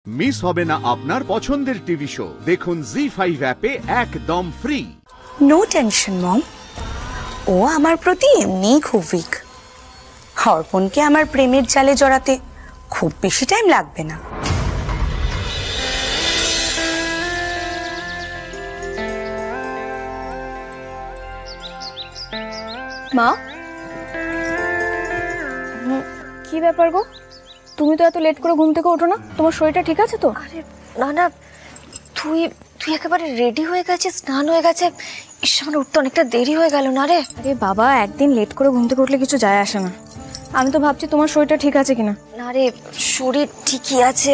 Miss হবে না আপনার পছন্দের টিভি শো। দেখুন জি5 অ্যাপে একদম ফ্রি। নো টেনশন মম, ও আমার প্রতি এমনিই খুব উইক। অর্পণকে আমার প্রেমের জালে জড়াতে খুব বেশি টাইম লাগবে না। মা, কি ব্যাপার গো? তুমি তো এত লেট করে ঘুম থেকে ওঠো না, তোমার শরীরটা ঠিক আছে তো? আরে না না, তুই তুই একেবারে রেডি হয়ে গেছিস, স্নান হয়ে গেছে। ইস, আমার উঠতে অনেকটা দেরি হয়ে গেল না রে। আরে বাবা, একদিন লেট করে ঘুম থেকে উঠলে কিছু যায় আসে না। আমি তো ভাবছি তোমার শরীরটা ঠিক আছে কিনা। না রে, শরীর ঠিকই আছে,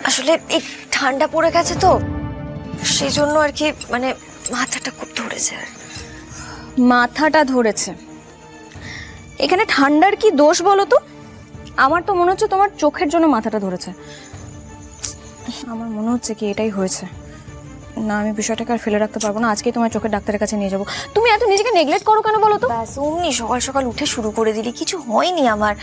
আসলে এই ঠান্ডা পড়ে গেছে তো সেই জন্য আর কি, মানে মাথাটা খুব ধরেছে। মাথাটা ধরেছে? এখানে ঠান্ডার কি দোষ বলো তো? আমার তো মনে হচ্ছে তোমার চোখের জন্য মাথাটা ধরেছে। আমার মনে হচ্ছে কি এটাই হয়েছে। না, আমি বিষয়টাকে আর ফেলে রাখতে পারবো না, আজকেই তোমার চোখের ডাক্তারের কাছে নিয়ে যাবো। তুমি এত নিজেকে নেগলেক্ট করো কেন বলো তো? ব্যাস অমনি সকাল সকাল উঠে শুরু করে দিলি, কিছু হয়নি আমার।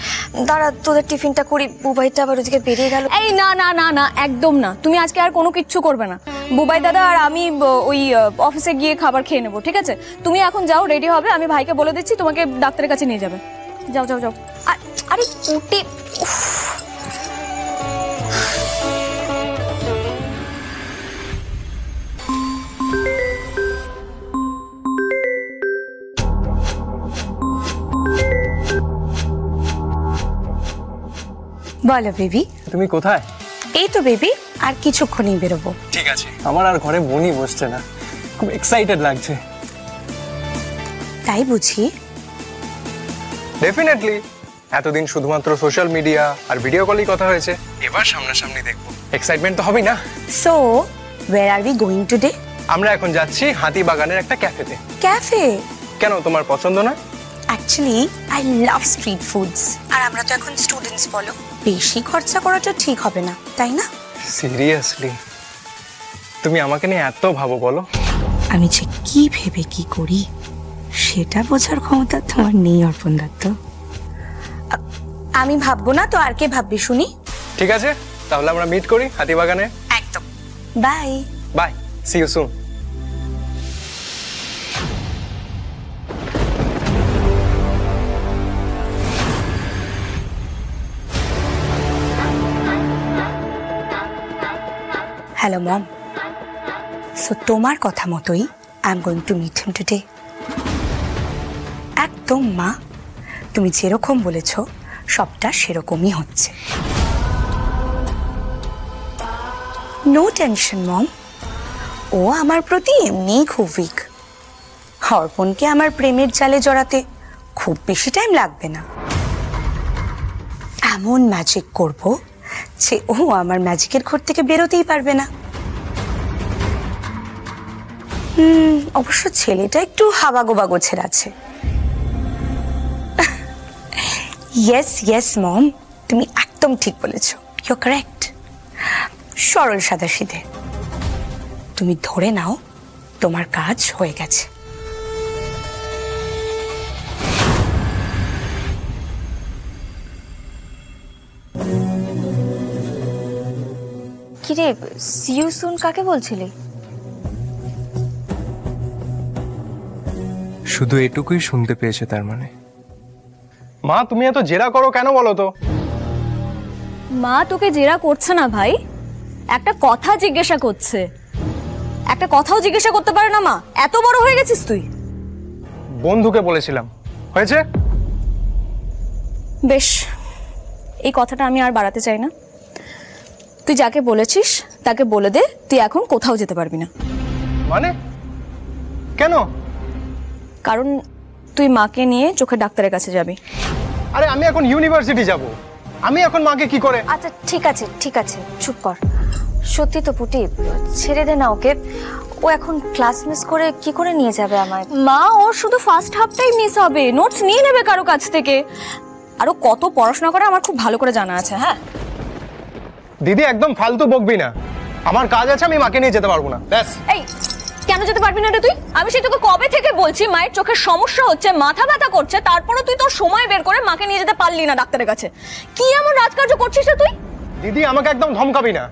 দাঁড়া, তোদের টিফিনটা করি, বুবাইটা আবার ওদিকে বেরিয়ে গেল। এই না না না না, একদম না, তুমি আজকে আর কোনো কিচ্ছু করবে না। বুবাই দাদা আর আমি ওই অফিসে গিয়ে খাবার খেয়ে নেবো, ঠিক আছে? তুমি এখন যাও, রেডি হবে, আমি ভাইকে বলে দিচ্ছি তোমাকে ডাক্তারের কাছে নিয়ে যাবে। যাও যাও যাও। আরে উঠে বলো বেবি। তুমি কোথায়? এই তো বেবি, আর কিছুক্ষণই বেরোবো। ঠিক আছে। আমার আর ঘরে মনই বসছে না, খুব এক্সাইটেড লাগছে। তাই বুঝি? ডেফিনেটলি। এতদিন শুধুমাত্র সোশ্যাল মিডিয়া আর ভিডিও কলই কথা হয়েছে, এবার সামনাসামনি দেখবো, এক্সাইটমেন্ট তো হবেই না। So where are we going today? আমরা এখন যাচ্ছি হাতিবাগানের একটা ক্যাফেতে। ক্যাফে? কেন, তোমার পছন্দ না? Actually I love street foods. আর আমরা তো এখন স্টুডেন্টস, বলো বেশি খরচা করাটা ঠিক হবে না, তাই না? সিরিয়াসলি তুমি আমাকে নিয়ে এত ভাবো বলো? আমি যে কি ভেবে কি করি সেটা বোঝার ক্ষমতা তোমার নেই অর্পণ দত্ত। আমি ভাববো না তো আর কে ভাববি শুনি? ঠিক আছে, তাহলে আমরা মিট করি হাতিবাগানে। একদম। Bye bye, see you soon. Hello mom, so তোমার কথা মতোই I am going to meet him today. একদম মা, তুমি যেরকম বলেছ সবটা সেরকমই হচ্ছে। নো টেনশন মম, ও আমার প্রতি এমনিই খুব উইক। অর্পণকে আমার প্রেমের জালে জড়াতে খুব বেশি টাইম লাগবে না। এমন ম্যাজিক করব যে ও আমার ম্যাজিকের ঘর থেকে বেরোতেই পারবে না। অবশ্য ছেলেটা একটু হাবাগোবা গোছের আছে। ইয়েস ইয়েস মম, তুমি একদম ঠিক বলেছ, ইউ কারেক্ট। সরল সাদাসিধে। তুমি ধরে নাও তোমার কাজ হয়ে গেছে। কিরে, সি ইউ সুন কাকে বলছিলি? শুধু এটুকুই শুনতে পেয়েছে তার মানে? মা, তুমি এত জেরা করো কেন বলো তো? মা তোকে জেরা করছে না ভাই, একটা কথা জিজ্ঞাসা করছে। একটা কথাও জিজ্ঞাসা করতে পারে না মা? এত বড় হয়ে গেছিস তুই। বন্ধুকে বলেছিলাম, হয়েছে? বেশ, এই কথাটা আমি আর বাড়াতে চাই না। তুই যাকে বলেছিস তাকে বলে দে তুই এখন কোথাও যেতে পারবি না। মানে কেন? কারণ তুই মাকে নিয়ে চোখের ডাক্তারের কাছে যাবি। আরে আমি এখন ইউনিভার্সিটি যাব, আমি এখন মাকে কি করে? আচ্ছা ঠিক আছে ঠিক আছে, চুপ কর। সত্যি তো পুটি, ছেড়ে দে না ওকে। ও এখন ক্লাস মিস করে কি করে নিয়ে যাবে আমায়? মা, ওর শুধু ফার্স্ট হাফটাই মিস হবে, নোটস নিয়ে নেবে কারো কাছ থেকে। আরো কত পড়াশোনা করে আমার খুব ভালো করে জানা আছে। হ্যাঁ দিদি, একদম ফালতু বকবি না, আমার কাজ আছে, আমি মাকে নিয়ে যেতে পারবো না। ব্যাস। এই, কেন যেতে পারবি না রে তুই? আমি সেই তোকে কবে থেকে বলছি মায়ের চোখের সমস্যা হচ্ছে, মাথা ব্যথা করছে, তারপরে তুই তোর সময় বের করে মাকে নিয়ে যেতে পারলি না ডাক্তারের কাছে। কি এমন রাজকার্য করছিস রে তুই? দিদি আমাকে একদম ধমকাবি না,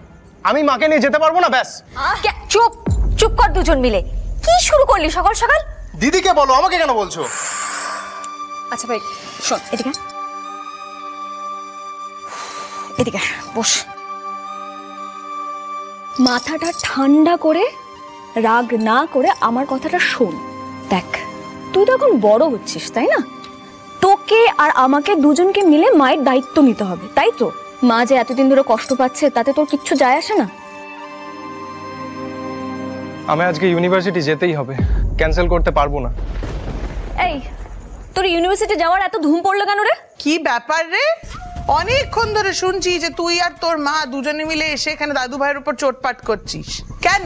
আমি মাকে নিয়ে যেতে পারবো না, ব্যাস। চুপ চুপ কর দুজন মিলে। কি শুরু করলি সকাল সকাল? দিদিকে বলো, আমাকে কেন বলছো? আচ্ছা ভাই শোন, এদিকে এদিকে বস। মাথাটা ঠান্ডা করে, রাগ না করে আমার কথাটা শোন। দেখ, তুই তো এখন বড় হচ্ছিস, তাই না? তোকে আর আমাকে দুজনকে মিলে মায়ের দায়িত্ব নিতে হবে, তাই তো? মা যে এতদিন ধরে কষ্ট পাচ্ছে তাতে তোর কিচ্ছু যায় আসে না। আমি আজকে ইউনিভার্সিটি যেতেই হবে, ক্যান্সেল করতে পারবো না। এই, তোর ইউনিভার্সিটি যাওয়ার এত ধুম পড়লো কেন রে? কি ব্যাপার রে? অনেকক্ষণ ধরে শুনছি যে তুই আর তোর মা দুজনে মিলে এসে এখানে দাদু ভাইয়ের উপর চোটপাট করছিস, কেন?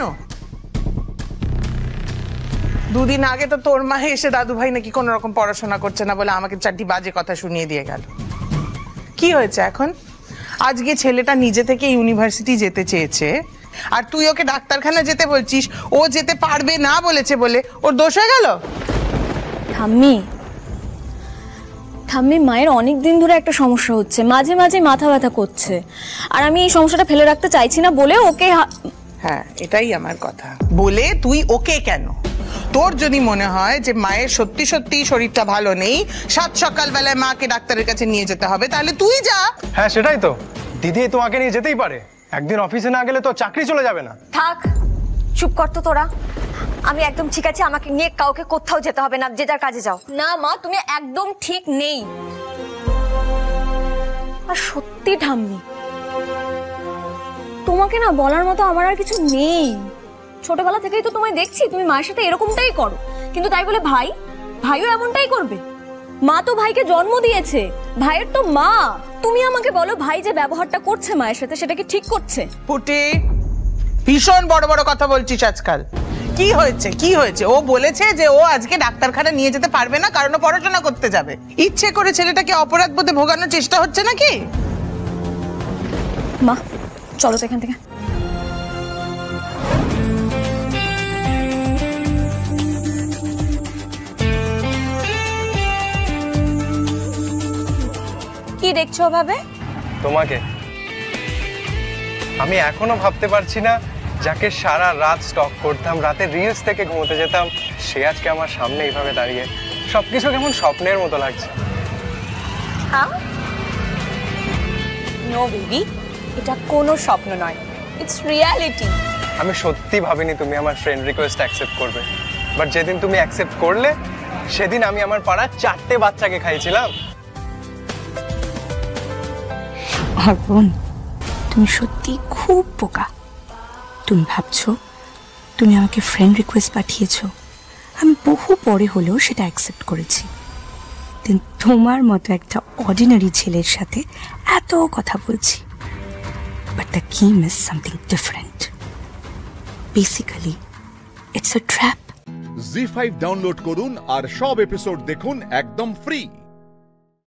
দুদিন আগে তো তোর মা এসে দাদু ভাই নাকি কোনো রকম পড়াশোনা করছে না বলে আমাকে 4টি বাজে কথা শুনিয়ে দিয়ে গেল। কি হয়েছে এখন? আজকে ছেলেটা নিজে থেকে ইউনিভার্সিটি যেতে চেয়েছে আর তুই ওকে ডাক্তারখানা যেতে বলছিস, ও যেতে পারবে না বলেছে বলে ওর দোষ হয়ে গেল? ঠাম্মি, মায়ের অনেক দিন ধরে একটা সমস্যা হচ্ছে, মাঝে মাঝে মাথা ব্যথা করছে, আর আমি এই সমস্যাটা ফেলে রাখতে চাইছি না বলে ওকে। হ্যাঁ, এটাই আমার কথা। বলে তুই ওকে কেন? তোর যদি মনে হয় যে মায়ের সত্যি সত্যি শরীরটা ভালো নেই, সাত সকালবেলায় মাকে ডাক্তারের কাছে নিয়ে যেতে হবে, তাহলে তুই যা। হ্যাঁ সেটাই তো, দিদি তোমাকে নিয়ে যেতেই পারে, একদিন অফিসে না গেলে তো চাকরি চলে যাবে না। থাক, চুপ কর তো তোরা। আমি একদম ঠিক আছে, আমাকে নিয়ে কাউকে কোথাও যেতে হবে না, যে যার কাজে যাও। না মা, তুমি একদম ঠিক নেই। আর সত্যি ঠাম্মি, তোমাকে না বলার মতো আমার আর কিছু নেই। ছোটবেলা থেকেই তো তোমায় দেখছি তুমি মায়ের সাথে এরকমটাই করো, কিন্তু তাই বলে ভাইও এমনটাই করবে? মা তো ভাইকে জন্ম দিয়েছে, ভাইয়ের তো মা। তুমি আমাকে বলো, ভাই যে ব্যবহারটা করছে মায়ের সাথে সেটা কি ঠিক করছে? পুটি, ভীষণ বড় বড় কথা বলছিস আজকাল। কি হয়েছে? কি হয়েছে? ও বলেছে যে ও আজকে ডাক্তারখানা নিয়ে যেতে পারবে না কারণ ও পড়াশোনা করতে যাবে। ইচ্ছে করে ছেলেটাকে অপরাধ বোধে ভোগানোর চেষ্টা হচ্ছে নাকি? মা চলো তো এখান থেকে। কি দেখছো ভাবে? তোমাকে। আমি এখনো ভাবতে পারছি না, যাকে সারা রাত স্টক করতাম, রাতে রিলস থেকে ঘুমোতে যেতাম, সে আজকে আমার সামনে এইভাবে দাঁড়িয়ে। সবকিছু কেমন স্বপ্নের মতো লাগছে। হ্যাঁ, নো বেবি, এটা কোনো স্বপ্ন নয়, ইটস রিয়ালিটি। আমি সত্যি ভাবিনি তুমি আমার ফ্রেন্ড রিকোয়েস্ট অ্যাকসেপ্ট করবে, বাট যেদিন তুমি অ্যাকসেপ্ট করলে সেদিন আমি আমার পাড়ার 4টে বাচ্চাকে খাইছিলাম। বোন, তুমি সত্যি খুব বোকা। তুমি ভাবছো তুমি আমাকে ফ্রেন্ড রিকোয়েস্ট পাঠিয়েছো, আমি বহু পরে হলেও সেটা অ্যাকসেপ্ট করেছি। কিন্তু তোমার মতো একটা অর্ডিনারি ছেলের সাথে এত কথা বলছি। But the game is something different. Basically it's a trap. ZEE5 download করুন আর সব এপিসোড দেখুন একদম ফ্রি।